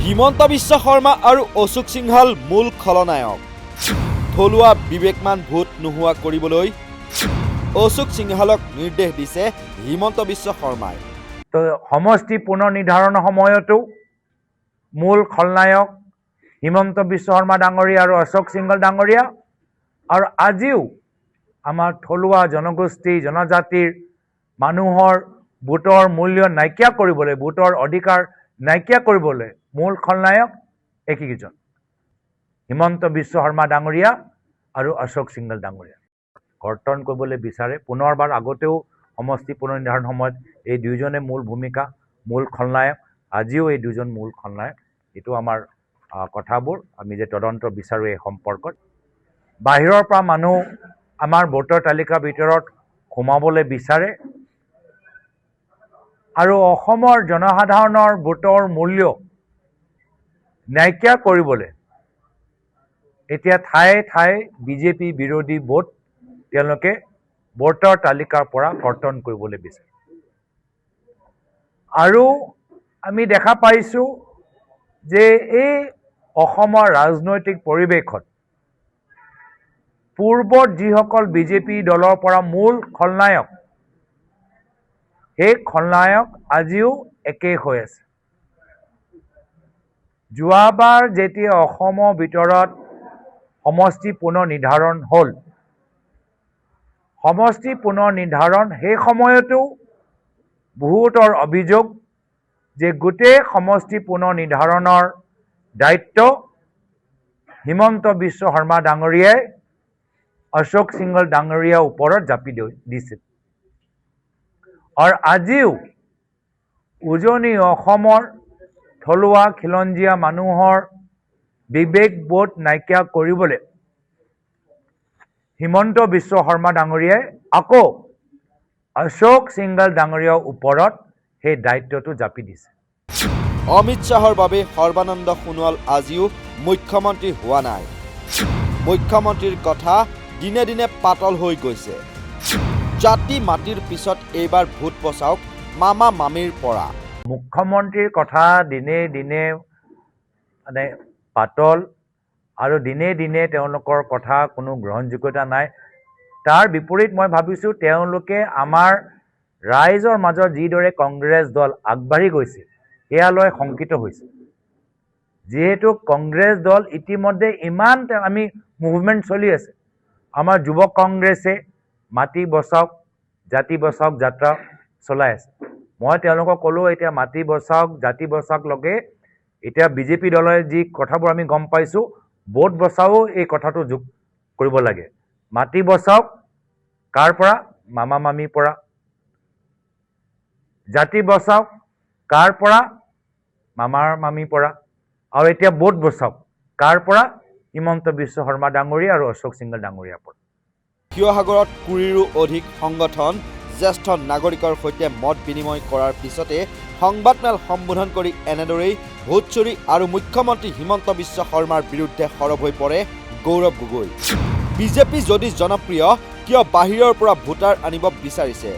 হিমন্ত বিশ্ব শৰ্মা আৰু অশোক সিংহাল মূল খলনায়ক। থলুৱা বিবেকমান ভোট নোহোৱা কৰিবলৈ অশোক সিংহালক নিৰ্দেশ দিছে হিমন্ত বিশ্ব শৰ্মাই। তো সমষ্টি পুনৰ নিৰ্ধাৰণৰ সময়তো মূল খলনায়ক হিমন্ত বিশ্ব শৰ্মা ডাঙৰীয়া আৰু অশোক সিংহাল ডাঙৰীয়া, আৰু আজিও আমাৰ থলুৱা জনগোষ্ঠী জনজাতিৰ মানুহৰ ভোটৰ মূল্য নাইকিয়া কৰিবলৈ, ভোটৰ অধিকাৰ নাইকিয়া কৰিবলৈ মূল খলনায়ক একেইজন, হিমন্ত বিশ্ব শৰ্মা ডাঙৰীয়া আৰু অশোক সিংহাল ডাঙৰীয়া। কৰ্তন কৰিবলৈ বিচাৰে পুনৰবাৰ, আগতেও সমষ্টি পুনৰ নিৰ্ধাৰণ সময়ত এই দুয়োজনে মূল ভূমিকা, মূল খলনায়ক, আজিও এই দুজন মূল খলনায়ক। এইটো আমাৰ কথাবোৰ আমি যে তদন্ত বিচাৰোঁ এই সম্পৰ্কত। বাহিৰৰ পৰা মানুহ আমাৰ ভোটাৰ তালিকাৰ ভিতৰত সোমাবলৈ বিচাৰে আৰু অসমৰ জনসাধাৰণৰ ভোটৰ মূল্য নাইকিয়া কৰিবলৈ এতিয়া ঠায়ে ঠায়ে বিজেপি বিৰোধী ভোট তেওঁলোকে ভোটাৰ তালিকাৰ পৰা কৰ্তন কৰিবলৈ বিচাৰে। আৰু আমি দেখা পাইছোঁ যে এই অসমৰ ৰাজনৈতিক পৰিৱেশত পূৰ্বত যিসকল বিজেপি দলৰ পৰা মূল খলনায়ক, সেই খলনায়ক আজিও একেই হৈ আছে। যোৱাবাৰ যেতিয়া অসমৰ ভিতৰত সমষ্টি পুনৰ নিৰ্ধাৰণ হ'ল, সমষ্টি পুনৰ নিৰ্ধাৰণ সেই সময়তো বহুতৰ অভিযোগ যে গোটেই সমষ্টি পুনৰ নিৰ্ধাৰণৰ দায়িত্ব হিমন্ত বিশ্ব শৰ্মা ডাঙৰীয়াই অশোক সিংহাল ডাঙৰীয়াৰ ওপৰত জাপি দিছিল। আৰু আজিও উজনি অসমৰ থলুৱা খিলঞ্জীয়া মানুহৰ বিবেক বোধ নাইকিয়া কৰিবলৈ হিমন্ত বিশ্ব শৰ্মা ডাঙৰীয়াই আকৌ অশোক সিংহাল ডাঙৰীয়াৰ ওপৰত সেই দায়িত্বটো জাপি দিছে। অমিত শ্বাহৰ বাবে সৰ্বানন্দ সোণোৱাল আজিও মুখ্যমন্ত্ৰী হোৱা নাই। মুখ্যমন্ত্ৰীৰ কথা দিনে দিনে পাতল হৈ গৈছে। জাতি মাটিৰ পিছত এইবাৰ ভোট বচাওক মামা মামীৰ পৰা। মুখ্যমন্ত্ৰীৰ কথা দিনে দিনে মানে পাতল আৰু দিনে দিনে তেওঁলোকৰ কথা কোনো গ্ৰহণযোগ্যতা নাই। তাৰ বিপৰীত মই ভাবিছোঁ তেওঁলোকে আমাৰ ৰাইজৰ মাজত যিদৰে কংগ্ৰেছ দল আগবাঢ়ি গৈছে এয়ালৈ শংকিত হৈছে। যিহেতু কংগ্ৰেছ দল ইতিমধ্যে ইমান আমি মুভমেণ্ট চলি আছে, আমাৰ যুৱ কংগ্ৰেছে মাটি বচাওক জাতি বচাওক যাত্ৰা চলাই আছে। মই তেওঁলোকক ক'লোঁ এতিয়া মাটি বচাওক জাতি বচাওক লগে এতিয়া বিজেপি দলে যি কথাবোৰ আমি গম পাইছোঁ, ভোট বচাও এই কথাটো যোগ কৰিব লাগে। মাটি বচাওক কাৰ পৰা? মামা মামীৰ পৰা। জাতি বচাওক কাৰ পৰা? মামাৰ মামীৰ পৰা। আৰু এতিয়া ভোট বচাওক কাৰ পৰা? হিমন্ত বিশ্ব শৰ্মা ডাঙৰীয়া আৰু অশোক সিংহাল ডাঙৰীয়াৰ পৰা। শিৱসাগৰত 20ৰো অধিক সংগঠন জ্যেষ্ঠ নাগৰিকৰ সৈতে মত বিনিময় কৰাৰ পিছতে সংবাদমেল সম্বোধন কৰি এনেদৰেই ভোট চুৰি আৰু মুখ্যমন্ত্ৰী হিমন্ত বিশ্ব শৰ্মাৰ বিৰুদ্ধে সৰব হৈ পৰে গৌৰৱ গগৈ। বিজেপি যদি জনপ্ৰিয়, কিয় বাহিৰৰ পৰা ভোটাৰ আনিব বিচাৰিছে?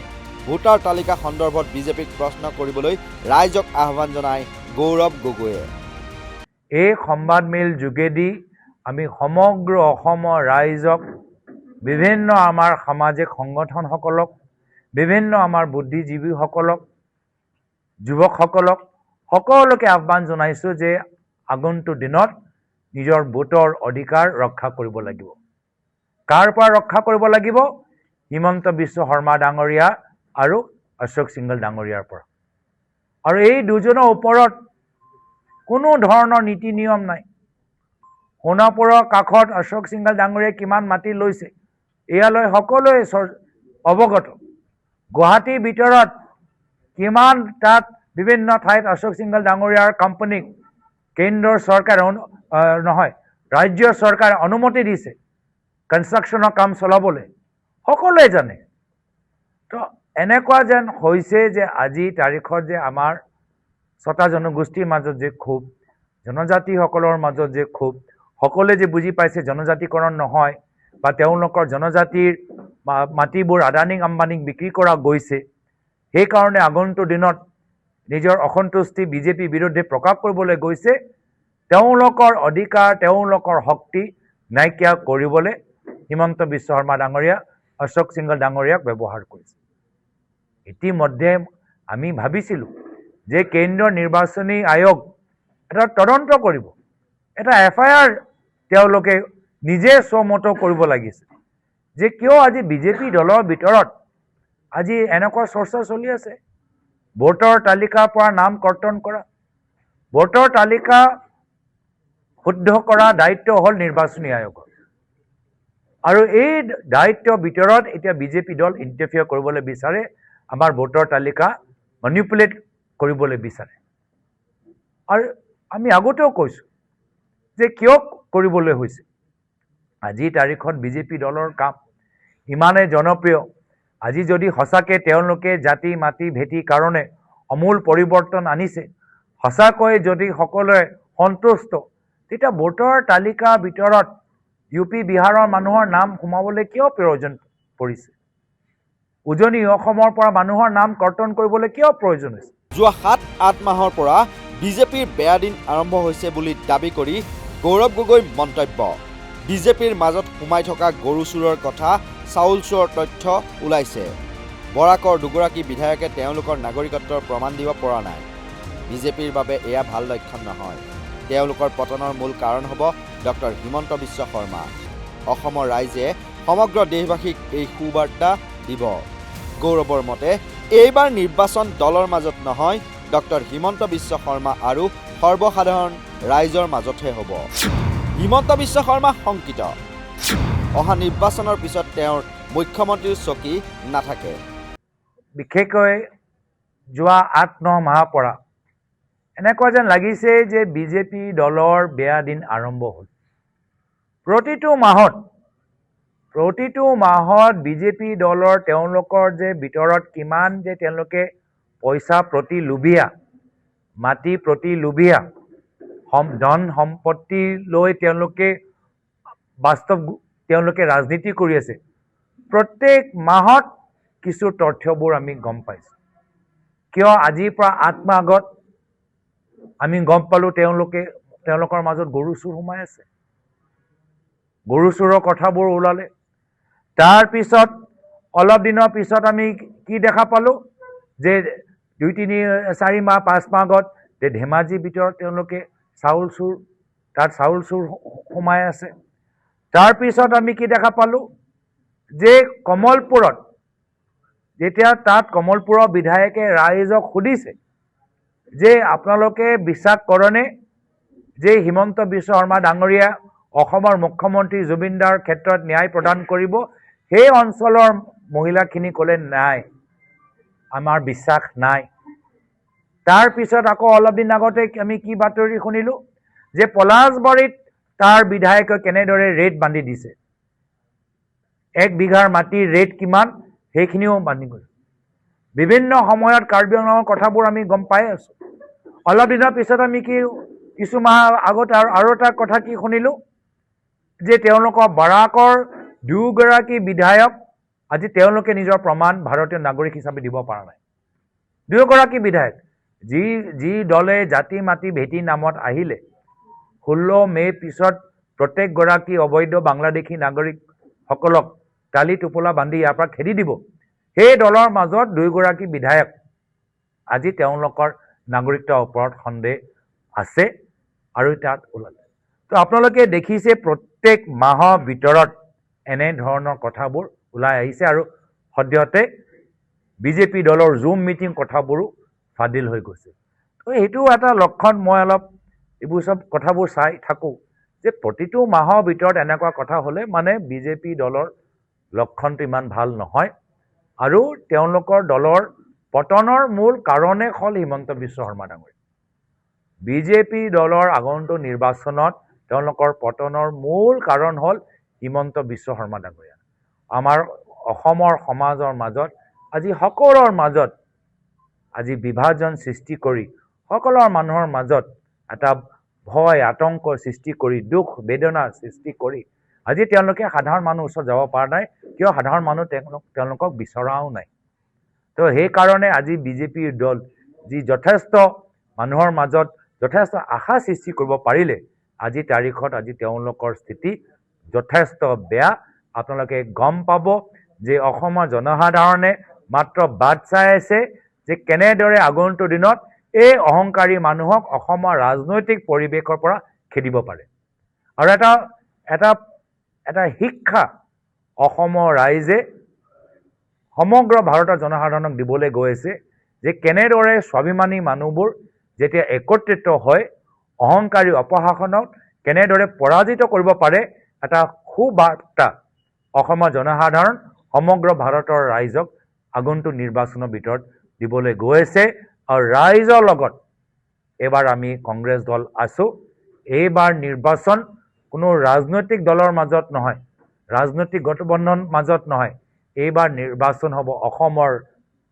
ভোটাৰ তালিকা সন্দৰ্ভত বিজেপিক প্ৰশ্ন কৰিবলৈ ৰাইজক আহ্বান জনায় গৌৰৱ গগৈয়ে। এই সংবাদমেল যোগেদি আমি সমগ্ৰ অসমৰ ৰাইজক, বিভিন্ন আমাৰ সামাজিক সংগঠনসকলক, বিভিন্ন আমাৰ বুদ্ধিজীৱীসকলক, যুৱকসকলক সকলোকে আহ্বান জনাইছোঁ যে আগন্তুক দিনত নিজৰ ভোটৰ অধিকাৰ ৰক্ষা কৰিব লাগিব। কাৰ পৰা ৰক্ষা কৰিব লাগিব? হিমন্ত বিশ্ব শৰ্মা ডাঙৰীয়া আৰু অশোক সিংহাল ডাঙৰীয়াৰ পৰা। আৰু এই দুজনৰ ওপৰত কোনো ধৰণৰ নীতি নিয়ম নাই। সোণাপুৰৰ কাষত অশোক সিংহাল ডাঙৰীয়াই কিমান মাটি লৈছে এয়ালৈ সকলোৱে অৱগত। গুৱাহাটীৰ ভিতৰত কিমান তাত বিভিন্ন ঠাইত অশোক সিংহাল ডাঙৰীয়াৰ কোম্পানীক কেন্দ্ৰৰ চৰকাৰে নহয় ৰাজ্য চৰকাৰে অনুমতি দিছে কনষ্ট্ৰাকশ্যনৰ কাম চলাবলৈ, সকলোৱে জানে। তো এনেকুৱা যেন হৈছে যে আজিৰ তাৰিখত যে আমাৰ ছটা জনগোষ্ঠীৰ মাজত যে ক্ষোভ, জনজাতিসকলৰ মাজত যে ক্ষোভ, সকলোৱে যে বুজি পাইছে জনজাতিকৰণ নহয় বা তেওঁলোকৰ জনজাতিৰ মাটিবোৰ আদানী আম্বানীক বিক্ৰী কৰা গৈছে, সেইকাৰণে আগন্তুক দিনত নিজৰ অসন্তুষ্টি বিজেপিৰ বিৰুদ্ধে প্ৰকাশ কৰিবলৈ গৈছে। তেওঁলোকৰ অধিকাৰ তেওঁলোকৰ শক্তি নাইকিয়া কৰিবলৈ হিমন্ত বিশ্ব শৰ্মা ডাঙৰীয়া অশোক সিংঘল ডাঙৰীয়াক ব্যৱহাৰ কৰিছে ইতিমধ্যে আমি ভাবিছিলোঁ যে কেন্দ্ৰীয় নিৰ্বাচনী আয়োগ এটা তদন্ত কৰিব এটা FIR তেওঁলোকে নিজে স্বমত কৰিব লাগিছে যে কিয় আজি বিজেপি দলৰ ভিতৰত আজি এনেকুৱা চৰ্চা চলি আছে ভোটৰ তালিকাৰ পৰা নাম কৰ্তন কৰা ভোটৰ তালিকা শুদ্ধ কৰা দায়িত্ব হ'ল নিৰ্বাচনী আয়োগৰ আৰু এই দায়িত্বৰ ভিতৰত এতিয়া বিজেপি দল ইণ্টাৰফিয়াৰ কৰিবলৈ বিচাৰে আমাৰ ভোটৰ তালিকা ম্যানিপুলেট কৰিবলৈ বিচাৰে আৰু আমি আগতেও কৈছোঁ যে কিয় কৰিবলৈ হৈছে আজিৰ তাৰিখত বিজেপি দলৰ কাম ইমানে জনপ্ৰিয় আজি যদি সঁচাকৈ তেওঁলোকে জাতি মাটি ভেটি কাৰণে আমূল পৰিৱৰ্তন আনিছে সঁচাকৈ যদি সকলোৱে সন্তুষ্ট তেতিয়া ভোটৰ তালিকাৰ ভিতৰত UP বিহাৰৰ মানুহৰ নাম সোমাবলৈ কিয় প্ৰয়োজন পৰিছে উজনি অসমৰ পৰা মানুহৰ নাম কৰ্তন কৰিবলৈ কিয় প্ৰয়োজন হৈছে যোৱা 7-8 মাহৰ পৰা বিজেপিৰ বেয়া দিন আৰম্ভ হৈছে বুলি দাবী কৰি গৌৰৱ গগৈ মন্তব্য বিজেপিৰ মাজত সোমাই থকা গৰু চুৰৰ কথা চাউল চুৰৰ তথ্য ওলাইছে বৰাকৰ দুগৰাকী বিধায়কে তেওঁলোকৰ নাগৰিকত্বৰ প্ৰমাণ দিব পৰা নাই বিজেপিৰ বাবে এয়া ভাল লক্ষণ নহয় তেওঁলোকৰ পতনৰ মূল কাৰণ হ'ব ডক্টৰ হিমন্ত বিশ্ব শৰ্মা অসমৰ ৰাইজে সমগ্ৰ দেশবাসীক এই সুবাৰ্তা দিব গৌৰৱৰ মতে এইবাৰ নিৰ্বাচন দলৰ মাজত নহয় ডক্টৰ হিমন্ত বিশ্ব শৰ্মা আৰু সৰ্বসাধাৰণ ৰাইজৰ মাজতহে হ'ব হিমন্ত বিশ্ব শৰ্মা শংকিত অহা নিৰ্বাচনৰ পিছত তেওঁৰ মুখ্যমন্ত্ৰীৰ চকী নাথাকে বিশেষকৈ যোৱা 8-9 মাহৰ পৰা এনেকুৱা যেন লাগিছে যে বিজেপি দলৰ বেয়া দিন আৰম্ভ হ'ল প্ৰতিটো মাহত বিজেপি দলৰ তেওঁলোকৰ যে ভিতৰত কিমান যে তেওঁলোকে পইচা প্ৰতি লোভিয়া মাটি প্ৰতি লোভিয়া ধন সম্পত্তি লৈ তেওঁলোকে বাস্তৱ তেওঁলোকে ৰাজনীতি কৰি আছে প্ৰত্যেক মাহত কিছু তথ্যবোৰ আমি গম পাইছোঁ কিয় আজিৰ পৰা 8 মাহ আগত আমি গম পালোঁ তেওঁলোকৰ মাজত গৰু চুৰ সোমাই আছে গৰু চুৰৰ কথাবোৰ ওলালে তাৰ পিছত অলপ দিনৰ পিছত আমি কি দেখা পালোঁ যে 2-3-4 মাহ 5 মাহ আগত যে ধেমাজিৰ ভিতৰত তেওঁলোকে চাউল চুৰ সোমাই আছে তাৰ পিছত আমি কি দেখা পালোঁ যে কমলপুৰত যেতিয়া তাত কমলপুৰৰ বিধায়কে ৰাইজক সুধিছে যে আপোনালোকে বিশ্বাস কৰেনে যে হিমন্ত বিশ্ব শৰ্মা ডাঙৰীয়া অসমৰ মুখ্যমন্ত্ৰী জুবিনদাৰ ক্ষেত্ৰত ন্যায় প্ৰদান কৰিব সেই অঞ্চলৰ মহিলাখিনি ক'লে নাই আমাৰ বিশ্বাস নাই তাৰ পিছত আকৌ অলপ দিন আগতে আমি কি বাতৰি শুনিলোঁ যে পলাশবাৰীত তাৰ বিধায়কে কেনেদৰে ৰেট বান্ধি দিছে 1 বিঘাৰ মাটিৰ ৰেট কিমান সেইখিনিও বান্ধি গ'ল বিভিন্ন সময়ত কাৰ্বি আংলঙৰ কথাবোৰ আমি গম পাই আছোঁ অলপ দিনৰ পিছত আমি কিছু মাহ আগত আৰু এটা কথা কি শুনিলোঁ যে তেওঁলোকৰ বৰাকৰ দুগৰাকী বিধায়ক আজি তেওঁলোকে নিজৰ প্ৰমাণ ভাৰতীয় নাগৰিক হিচাপে দিব পৰা নাই দুগৰাকী বিধায়ক যি দলে জাতি মাটি ভেটি নামত আহিলে 16 মে পিছত প্ৰত্যেকগৰাকী অবৈধ বাংলাদেশী নাগৰিকসকলক টালি টোপোলা বান্ধি ইয়াৰ পৰা খেদি দিব সেই দলৰ মাজত দুগৰাকী বিধায়ক আজি তেওঁলোকৰ নাগৰিকত্বৰ ওপৰত সন্দেহ আছে আৰু তাত ওলালে তো আপোনালোকে দেখিছে প্ৰত্যেক মাহৰ ভিতৰত এনে ধৰণৰ কথাবোৰ ওলাই আহিছে আৰু সদ্যহতে বিজেপি দলৰ জুম মিটিং কথাবোৰো ফাদিল হৈ গৈছে তো এইটো এটা লক্ষণ মই অলপ এইবোৰ সব কথাবোৰ চাই থাকোঁ যে প্ৰতিটো মাহৰ ভিতৰত এনেকুৱা কথা হ'লে মানে বিজেপি দলৰ লক্ষণটো ইমান ভাল নহয় আৰু তেওঁলোকৰ দলৰ পতনৰ মূল কাৰণে হ'ল হিমন্ত বিশ্ব শৰ্মা ডাঙৰীয়া বিজেপি দলৰ আগন্তুক নিৰ্বাচনত তেওঁলোকৰ পতনৰ মূল কাৰণ হ'ল হিমন্ত বিশ্ব শৰ্মা ডাঙৰীয়া আমাৰ অসমৰ সমাজৰ মাজত আজি সকলোৰ মাজত আজি বিভাজন সৃষ্টি কৰি সকলোৰ মানুহৰ মাজত এটা ভয় আতংক সৃষ্টি কৰি দুখ বেদনা সৃষ্টি কৰি আজি তেওঁলোকে সাধাৰণ মানুহ ওচৰত যাব পৰা নাই কিয় সাধাৰণ মানুহ তেওঁলোকক বিচৰাও নাই তো সেইকাৰণে আজি বিজেপিৰ দল যি যথেষ্ট মানুহৰ মাজত যথেষ্ট আশা সৃষ্টি কৰিব পাৰিলে আজি তাৰিখত আজি তেওঁলোকৰ স্থিতি যথেষ্ট বেয়া। আপোনালোকে গম পাব যে অসমৰ জনসাধাৰণে মাত্ৰ বাট চাই আছে যে কেনেদৰে আগন্তুক দিনত এই অহংকাৰী মানুহক অসমৰ ৰাজনৈতিক পৰিৱেশৰ পৰা খেদিব পাৰে। আৰু এটা শিক্ষা অসমৰ ৰাইজে সমগ্ৰ ভাৰতৰ জনসাধাৰণক দিবলৈ গৈ আছে যে কেনেদৰে স্বাভিমানী মানুহবোৰ যেতিয়া একত্ৰিত হয় অহংকাৰী অপশাসনক কেনেদৰে পৰাজিত কৰিব পাৰে এটা সুবাৰ্তা অসমৰ জনসাধাৰণ সমগ্ৰ ভাৰতৰ ৰাইজক আগন্তুক নিৰ্বাচনৰ ভিতৰত দিবলৈ গৈ আছে। আৰু ৰাইজৰ লগত এইবাৰ আমি কংগ্ৰেছ দল আছোঁ। এইবাৰ নিৰ্বাচন কোনো ৰাজনৈতিক দলৰ মাজত নহয়, ৰাজনৈতিক গঠবন্ধন মাজত নহয়। এইবাৰ নিৰ্বাচন হ'ব অসমৰ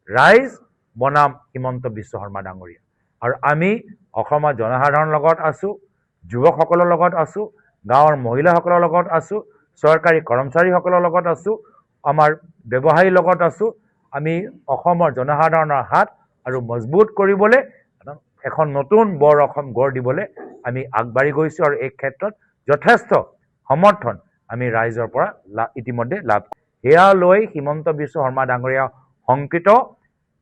ৰাইজ বনাম হিমন্ত বিশ্ব শৰ্মা ডাঙৰীয়া। আৰু আমি অসমৰ জনসাধাৰণৰ লগত আছোঁ, যুৱকসকলৰ লগত আছোঁ, গাঁৱৰ মহিলাসকলৰ লগত আছোঁ, চৰকাৰী কৰ্মচাৰীসকলৰ লগত আছোঁ, আমাৰ ব্যৱসায়ীৰ লগত আছোঁ। আমি অসমৰ জনসাধাৰণৰ হাত আৰু মজবুত কৰিবলৈ এখন নতুন বৰ অসম গঢ় দিবলৈ আমি আগবাঢ়ি গৈছোঁ। আৰু এই ক্ষেত্ৰত যথেষ্ট সমৰ্থন আমি ৰাইজৰ পৰা ইতিমধ্যে লাভ কৰিছোঁ। সেয়া লৈ হিমন্ত বিশ্ব শৰ্মা ডাঙৰীয়া শংকিত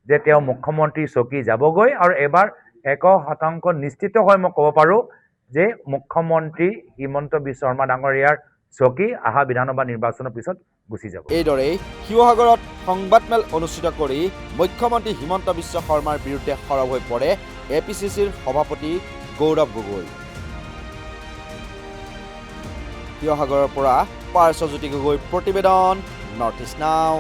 যে তেওঁ মুখ্যমন্ত্ৰী চকী যাবগৈ। আৰু এবাৰ 100% নিশ্চিত হৈ মই ক'ব পাৰোঁ যে মুখ্যমন্ত্ৰী হিমন্ত বিশ্ব শৰ্মা ডাঙৰীয়াৰ চকী অহা বিধানসভা নিৰ্বাচনৰ পিছত গুচি যাব। এইদৰেই শিৱসাগৰত সংবাদমেল অনুষ্ঠিত কৰি মুখ্যমন্ত্ৰী হিমন্ত বিশ্ব শৰ্মাৰ বিৰুদ্ধে সৰব হৈ পৰে APCCৰ সভাপতি গৌৰৱ গগৈ। শিৱসাগৰৰ পৰা পাৰ্শ্বজ্যোতি গগৈৰ প্ৰতিবেদন, নৰ্থ ইষ্ট নাও।